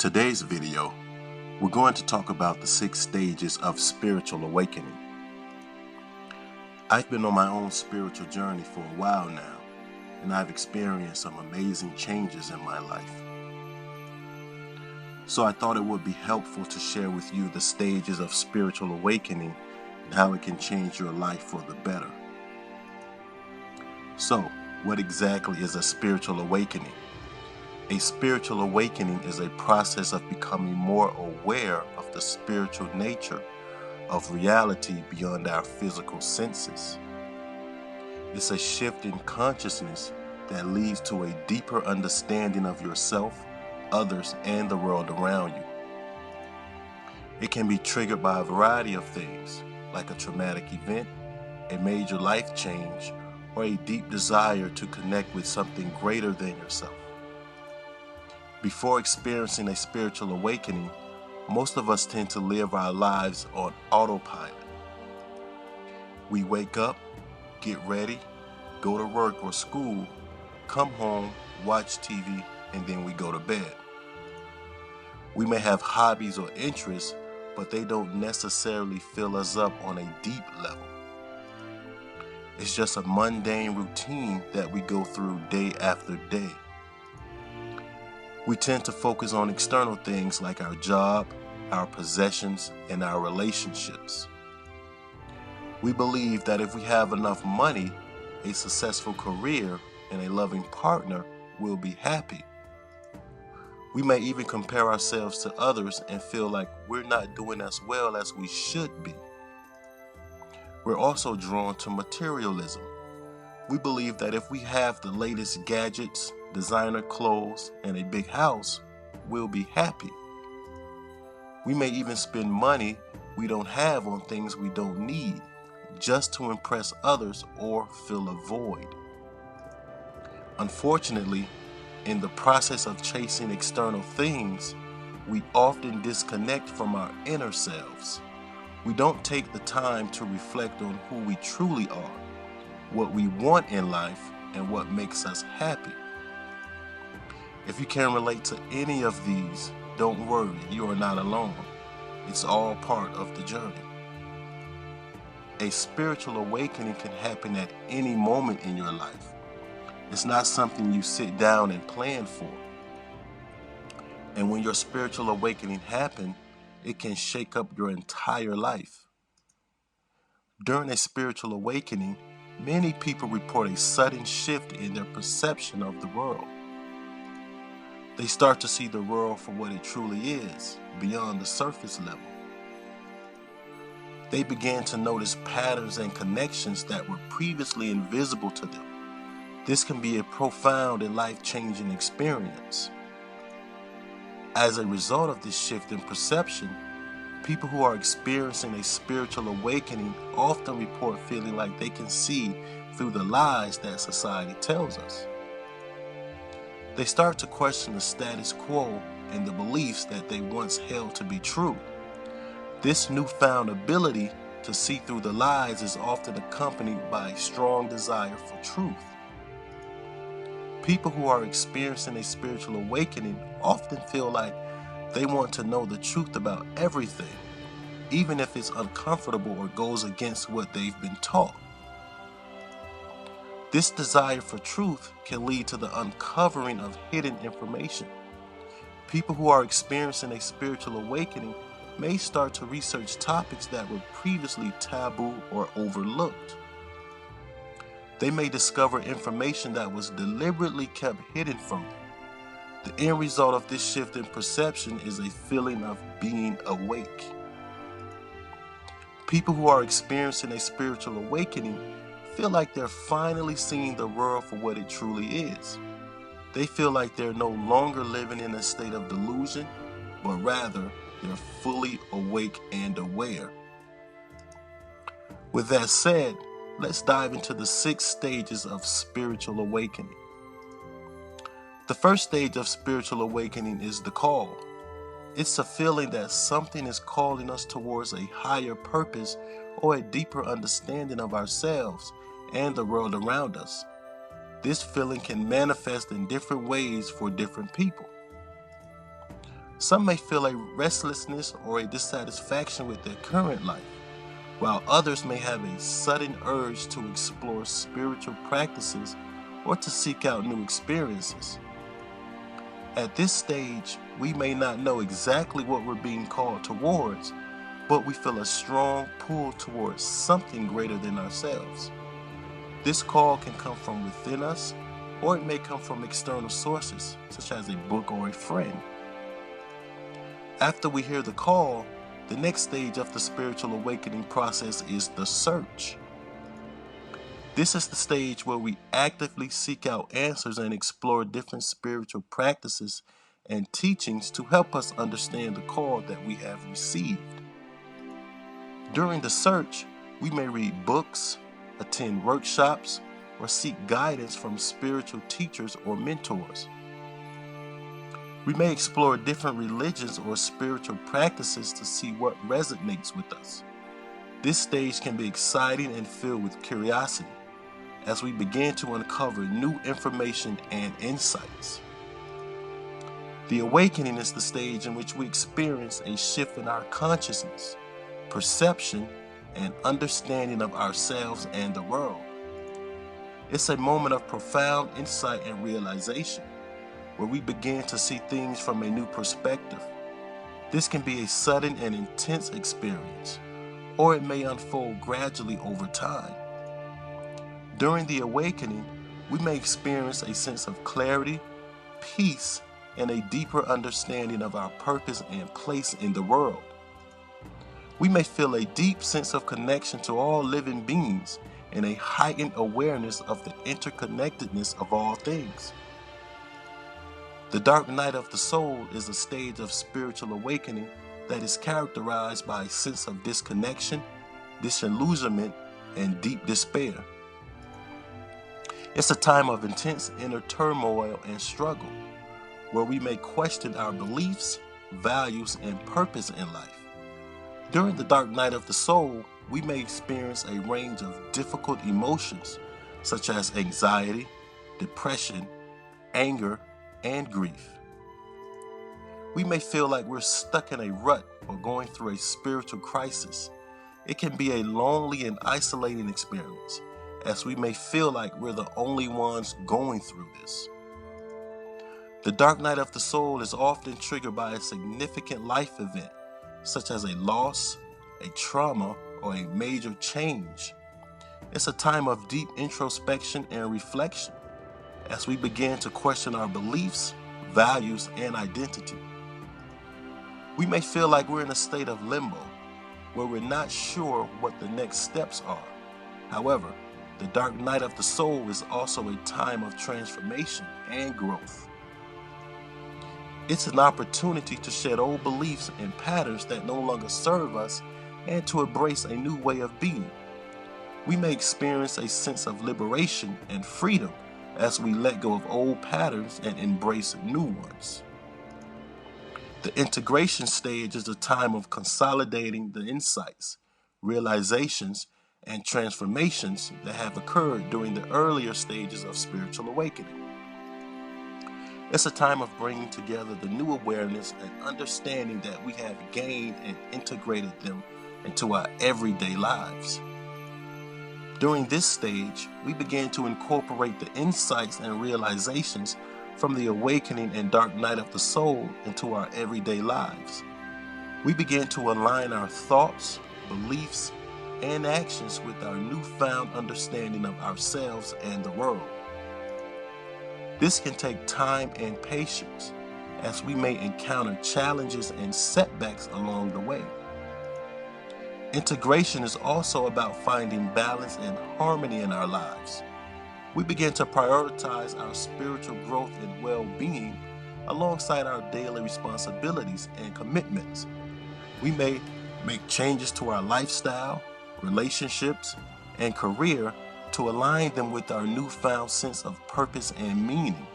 today's video, we're going to talk about the 6 stages of spiritual awakening. I've been on my own spiritual journey for a while now, and I've experienced some amazing changes in my life. So I thought it would be helpful to share with you the stages of spiritual awakening and how it can change your life for the better. So, what exactly is a spiritual awakening? A spiritual awakening is a process of becoming more aware of the spiritual nature of reality beyond our physical senses. It's a shift in consciousness that leads to a deeper understanding of yourself, others, and the world around you. It can be triggered by a variety of things, like a traumatic event, a major life change, or a deep desire to connect with something greater than yourself. Before experiencing a spiritual awakening, most of us tend to live our lives on autopilot. We wake up, get ready, go to work or school, come home, watch TV, and then we go to bed. We may have hobbies or interests, but they don't necessarily fill us up on a deep level. It's just a mundane routine that we go through day after day. We tend to focus on external things like our job, our possessions, and our relationships. We believe that if we have enough money, a successful career, and a loving partner, we'll be happy. We may even compare ourselves to others and feel like we're not doing as well as we should be. We're also drawn to materialism. We believe that if we have the latest gadgets, designer clothes, and a big house, we'll be happy. We may even spend money we don't have on things we don't need, just to impress others or fill a void. Unfortunately, in the process of chasing external things, we often disconnect from our inner selves. We don't take the time to reflect on who we truly are, what we want in life, and what makes us happy. If you can relate to any of these, don't worry, you are not alone. It's all part of the journey. A spiritual awakening can happen at any moment in your life. It's not something you sit down and plan for. And when your spiritual awakening happens, it can shake up your entire life. During a spiritual awakening, many people report a sudden shift in their perception of the world. They start to see the world for what it truly is, beyond the surface level. They begin to notice patterns and connections that were previously invisible to them. This can be a profound and life-changing experience. As a result of this shift in perception, people who are experiencing a spiritual awakening often report feeling like they can see through the lies that society tells us. They start to question the status quo and the beliefs that they once held to be true. This newfound ability to see through the lies is often accompanied by a strong desire for truth. People who are experiencing a spiritual awakening often feel like they want to know the truth about everything, even if it's uncomfortable or goes against what they've been taught. This desire for truth can lead to the uncovering of hidden information. People who are experiencing a spiritual awakening may start to research topics that were previously taboo or overlooked. They may discover information that was deliberately kept hidden from them. The end result of this shift in perception is a feeling of being awake. People who are experiencing a spiritual awakening feel like they're finally seeing the world for what it truly is. They feel like they're no longer living in a state of delusion, but rather they're fully awake and aware. With that said, let's dive into the 6 stages of spiritual awakening. The first stage of spiritual awakening is the call. It's a feeling that something is calling us towards a higher purpose or a deeper understanding of ourselves and the world around us. This feeling can manifest in different ways for different people. Some may feel a restlessness or a dissatisfaction with their current life, while others may have a sudden urge to explore spiritual practices or to seek out new experiences. At this stage, we may not know exactly what we're being called towards, but we feel a strong pull towards something greater than ourselves. This call can come from within us, or it may come from external sources, such as a book or a friend. After we hear the call, the next stage of the spiritual awakening process is the search. This is the stage where we actively seek out answers and explore different spiritual practices and teachings to help us understand the call that we have received. During the search, we may read books, attend workshops, or seek guidance from spiritual teachers or mentors. We may explore different religions or spiritual practices to see what resonates with us. This stage can be exciting and filled with curiosity as we begin to uncover new information and insights. The awakening is the stage in which we experience a shift in our consciousness, perception, and understanding of ourselves and the world. It's a moment of profound insight and realization, where we begin to see things from a new perspective. This can be a sudden and intense experience, or it may unfold gradually over time. During the awakening, we may experience a sense of clarity, peace, and a deeper understanding of our purpose and place in the world. We may feel a deep sense of connection to all living beings and a heightened awareness of the interconnectedness of all things. The dark night of the soul is a stage of spiritual awakening that is characterized by a sense of disconnection, disillusionment, and deep despair. It's a time of intense inner turmoil and struggle, where we may question our beliefs, values, and purpose in life. During the dark night of the soul, we may experience a range of difficult emotions, such as anxiety, depression, anger, and grief. We may feel like we're stuck in a rut or going through a spiritual crisis. It can be a lonely and isolating experience, as we may feel like we're the only ones going through this. The dark night of the soul is often triggered by a significant life event, such as a loss, a trauma, or a major change. It's a time of deep introspection and reflection, as we begin to question our beliefs, values, and identity. We may feel like we're in a state of limbo, where we're not sure what the next steps are. However, the dark night of the soul is also a time of transformation and growth. It's an opportunity to shed old beliefs and patterns that no longer serve us and to embrace a new way of being. We may experience a sense of liberation and freedom as we let go of old patterns and embrace new ones. The integration stage is a time of consolidating the insights, realizations, and transformations that have occurred during the earlier stages of spiritual awakening. It's a time of bringing together the new awareness and understanding that we have gained and integrated them into our everyday lives. During this stage, we begin to incorporate the insights and realizations from the awakening and dark night of the soul into our everyday lives. We begin to align our thoughts, beliefs, and actions with our newfound understanding of ourselves and the world. This can take time and patience, as we may encounter challenges and setbacks along the way. Integration is also about finding balance and harmony in our lives. We begin to prioritize our spiritual growth and well-being alongside our daily responsibilities and commitments. We may make changes to our lifestyle, relationships, and career to align them with our newfound sense of purpose and meaning.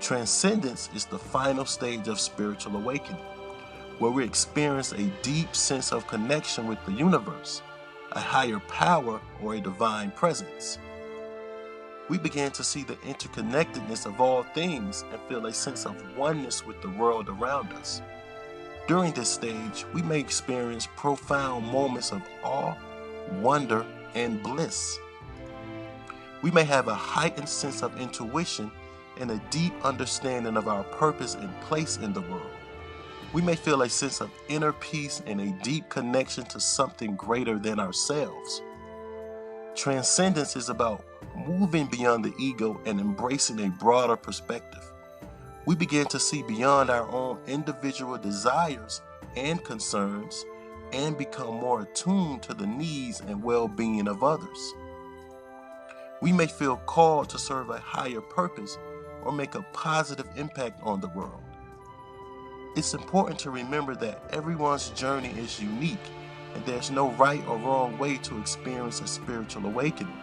Transcendence is the final stage of spiritual awakening, where we experience a deep sense of connection with the universe, a higher power, or a divine presence. we begin to see the interconnectedness of all things and feel a sense of oneness with the world around us. During this stage, we may experience profound moments of awe, wonder, and bliss. We may have a heightened sense of intuition and a deep understanding of our purpose and place in the world. We may feel a sense of inner peace and a deep connection to something greater than ourselves. Transcendence is about moving beyond the ego and embracing a broader perspective. We begin to see beyond our own individual desires and concerns and become more attuned to the needs and well-being of others. We may feel called to serve a higher purpose or make a positive impact on the world. It's important to remember that everyone's journey is unique and there's no right or wrong way to experience a spiritual awakening.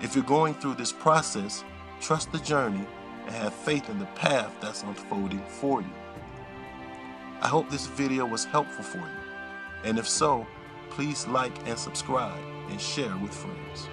If you're going through this process, trust the journey and have faith in the path that's unfolding for you. I hope this video was helpful for you, and if so, please like and subscribe and share with friends.